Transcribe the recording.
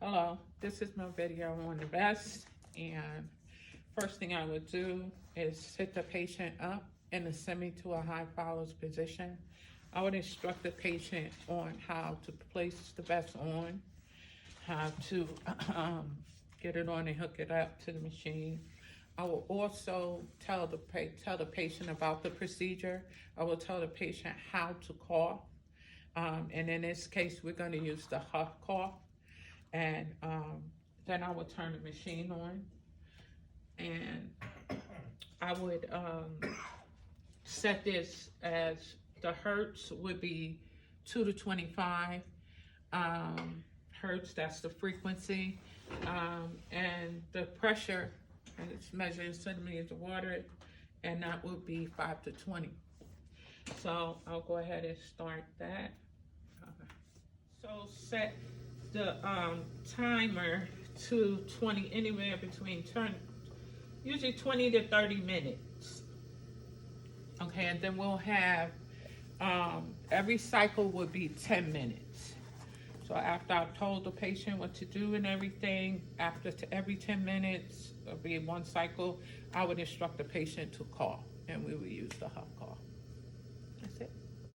Hello, this is my video on the vest, and first thing I would do is sit the patient up in a semi to a high follows position. I would instruct the patient on how to place the vest on, how to get it on and hook it up to the machine. I will also tell the patient about the procedure. I will tell the patient how to cough. And in this case, we're going to use the huff cough. And then I would turn the machine on, and I would set this as the hertz would be 2 to 25 hertz. That's the frequency, and the pressure, and it's measured in centimeters of water, and that would be 5 to 20. So I'll go ahead and start that. So set the timer to 20, anywhere between usually 20 to 30 minutes. Okay, and then we'll have every cycle would be 10 minutes. So after I've told the patient what to do and everything, after every 10 minutes, it'll be one cycle, I would instruct the patient to cough, and we would use the huff cough. That's it.